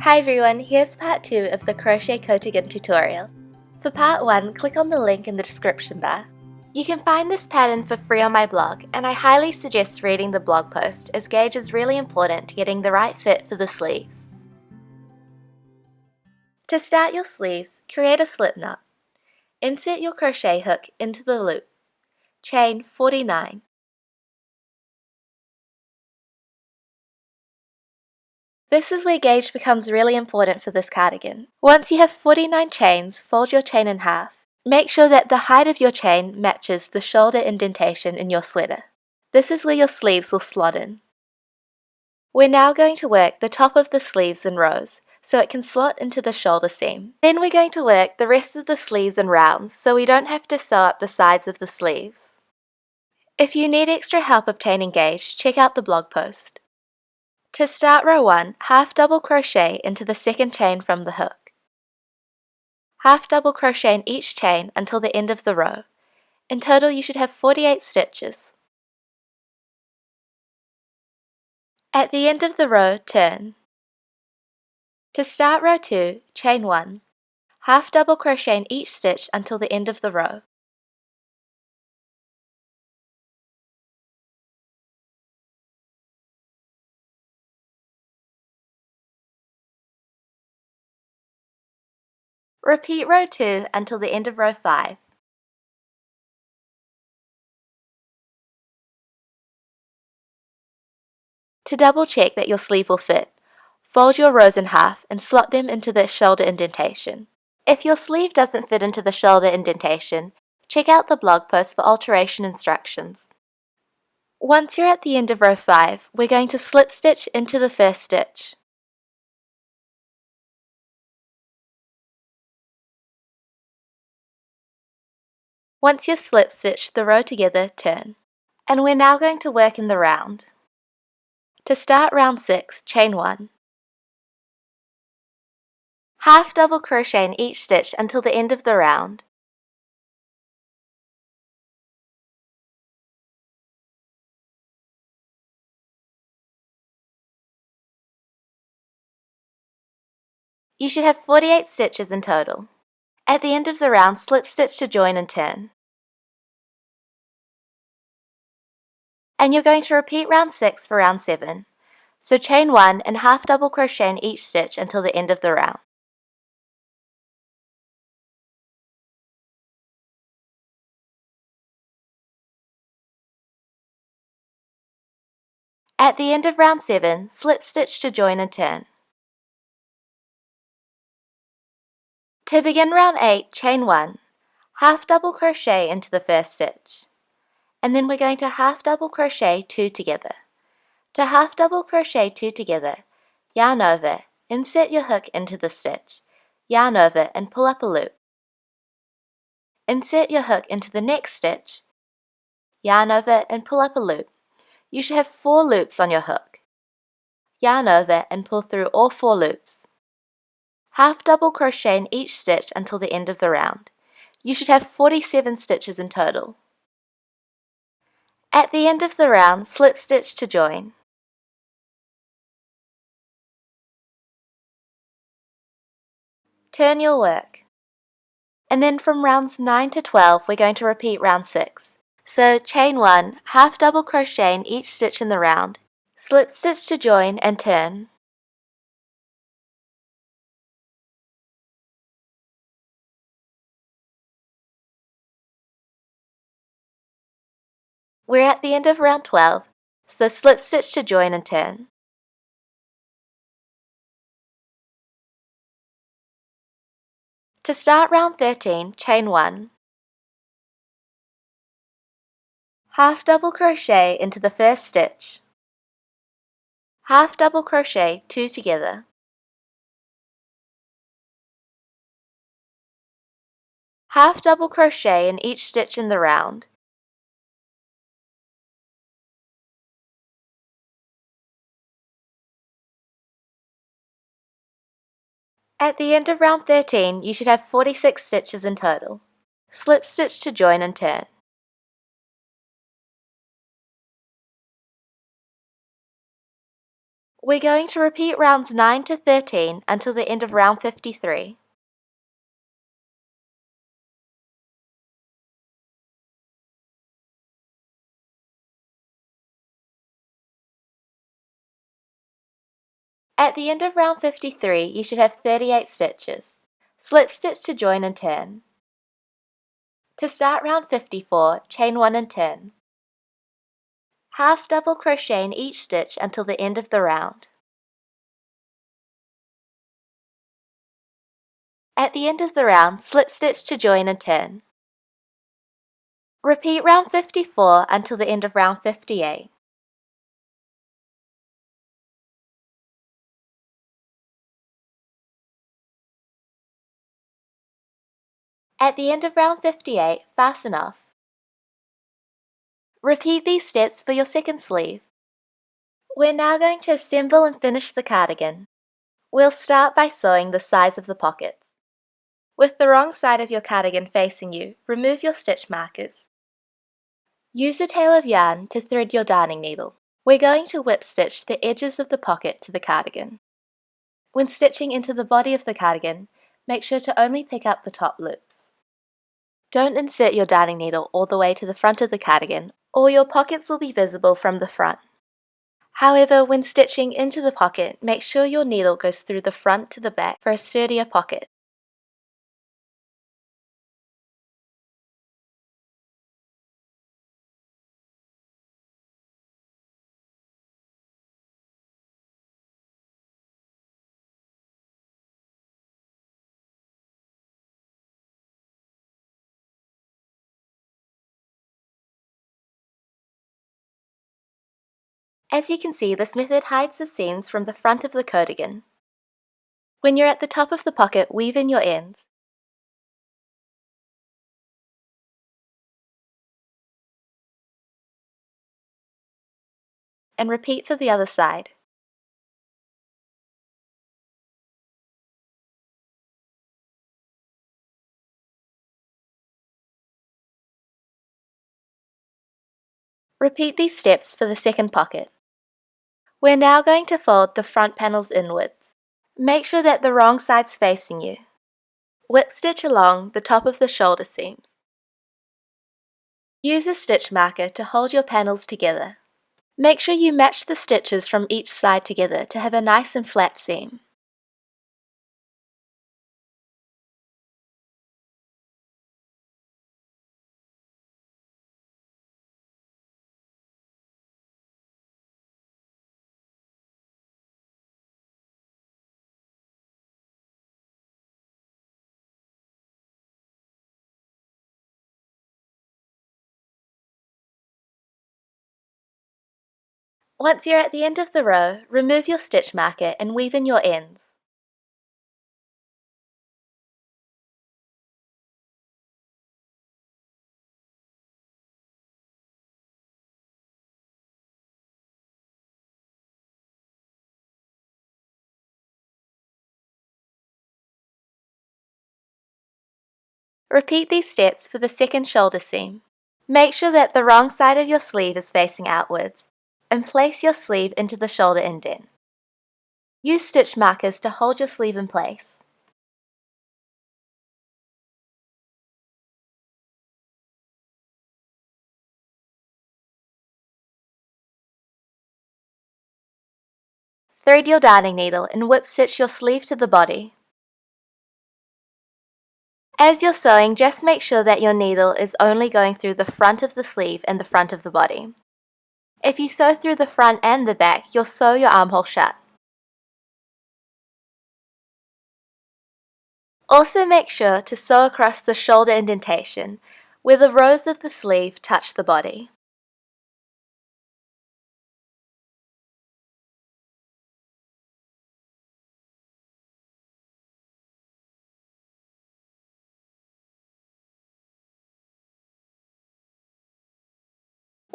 Hi everyone, here's part 2 of the Crochet Coatigan tutorial. For part 1, click on the link in the description bar. You can find this pattern for free on my blog, and I highly suggest reading the blog post as gauge is really important to getting the right fit for the sleeves. To start your sleeves, create a slip knot. Insert your crochet hook into the loop. Chain 49. This is where gauge becomes really important for this cardigan. Once you have 49 chains, fold your chain in half. Make sure that the height of your chain matches the shoulder indentation in your sweater. This is where your sleeves will slot in. We're now going to work the top of the sleeves in rows, so it can slot into the shoulder seam. Then we're going to work the rest of the sleeves in rounds, so we don't have to sew up the sides of the sleeves. If you need extra help obtaining gauge, check out the blog post. To start row 1, half double crochet into the second chain from the hook. Half double crochet in each chain until the end of the row. In total you should have 48 stitches. At the end of the row, turn. To start row 2, chain 1. Half double crochet in each stitch until the end of the row. Repeat row 2 until the end of row 5. To double check that your sleeve will fit, fold your rows in half and slot them into the shoulder indentation. If your sleeve doesn't fit into the shoulder indentation, check out the blog post for alteration instructions. Once you're at the end of row 5, we're going to slip stitch into the first stitch. Once you've slip stitched the row together, turn. And we're now going to work in the round. To start round 6, chain 1. Half double crochet in each stitch until the end of the round. You should have 48 stitches in total. At the end of the round, slip stitch to join and turn. And you're going to repeat round 6 for round 7. So chain 1 and half double crochet in each stitch until the end of the round. At the end of round 7, slip stitch to join and turn. To begin round 8, chain 1, half double crochet into the first stitch. And then we're going to half double crochet 2 together. To half double crochet 2 together, yarn over, insert your hook into the stitch, yarn over and pull up a loop. Insert your hook into the next stitch, yarn over and pull up a loop. You should have 4 loops on your hook. Yarn over and pull through all 4 loops. Half double crochet in each stitch until the end of the round. You should have 47 stitches in total. At the end of the round, slip stitch to join. Turn your work. And then from rounds 9 to 12, we're going to repeat round 6. So chain 1, half double crochet in each stitch in the round, slip stitch to join and turn. We're at the end of round 12, so slip stitch to join and turn. To start round 13, chain 1. Half double crochet into the first stitch. Half double crochet 2 together. Half double crochet in each stitch in the round. At the end of round 13, you should have 46 stitches in total. Slip stitch to join and turn. We're going to repeat rounds 9 to 13 until the end of round 53. At the end of round 53, you should have 38 stitches. Slip stitch to join and turn. To start round 54, chain 1 and turn. Half double crochet in each stitch until the end of the round. At the end of the round, slip stitch to join and turn. Repeat round 54 until the end of round 58. At the end of round 58, fasten off. Repeat these steps for your second sleeve. We're now going to assemble and finish the cardigan. We'll start by sewing the sides of the pockets. With the wrong side of your cardigan facing you, remove your stitch markers. Use a tail of yarn to thread your darning needle. We're going to whip stitch the edges of the pocket to the cardigan. When stitching into the body of the cardigan, make sure to only pick up the top loops. Don't insert your darning needle all the way to the front of the cardigan, or your pockets will be visible from the front. However, when stitching into the pocket, make sure your needle goes through the front to the back for a sturdier pocket. As you can see, this method hides the seams from the front of the coatigan. When you're at the top of the pocket, weave in your ends. And repeat for the other side. Repeat these steps for the second pocket. We're now going to fold the front panels inwards. Make sure that the wrong side's facing you. Whip stitch along the top of the shoulder seams. Use a stitch marker to hold your panels together. Make sure you match the stitches from each side together to have a nice and flat seam. Once you're at the end of the row, remove your stitch marker and weave in your ends. Repeat these steps for the second shoulder seam. Make sure that the wrong side of your sleeve is facing outwards, and place your sleeve into the shoulder indent. Use stitch markers to hold your sleeve in place. Thread your darning needle and whip stitch your sleeve to the body. As you're sewing, just make sure that your needle is only going through the front of the sleeve and the front of the body. If you sew through the front and the back, you'll sew your armhole shut. Also make sure to sew across the shoulder indentation, where the rows of the sleeve touch the body.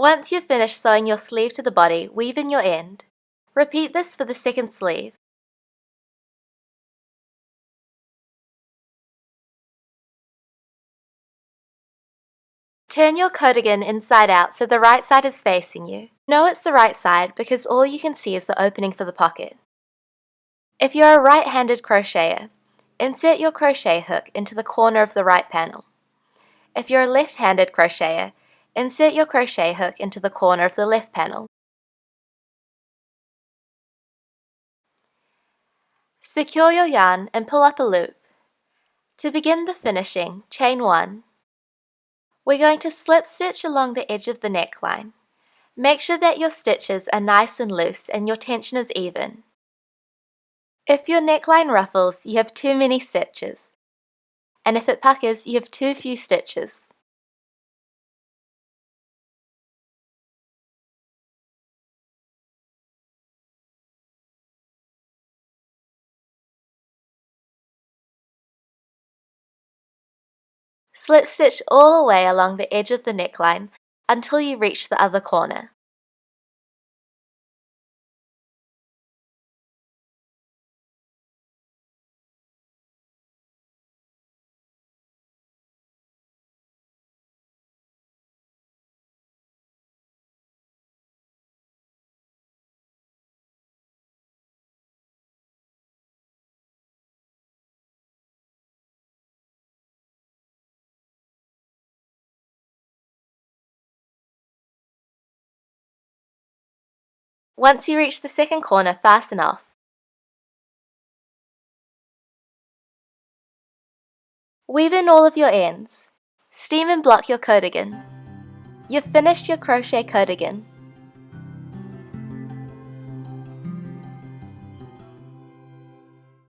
Once you've finished sewing your sleeve to the body, weave in your end. Repeat this for the second sleeve. Turn your coatigan inside out so the right side is facing you. Know it's the right side because all you can see is the opening for the pocket. If you're a right-handed crocheter, insert your crochet hook into the corner of the right panel. If you're a left-handed crocheter, insert your crochet hook into the corner of the left panel. Secure your yarn and pull up a loop. To begin the finishing, chain 1. We're going to slip stitch along the edge of the neckline. Make sure that your stitches are nice and loose and your tension is even. If your neckline ruffles, you have too many stitches, and if it puckers, you have too few stitches. Slip stitch all the way along the edge of the neckline until you reach the other corner. Once you reach the second corner, fasten off. Weave in all of your ends. Steam and block your coatigan. You've finished your crochet coatigan.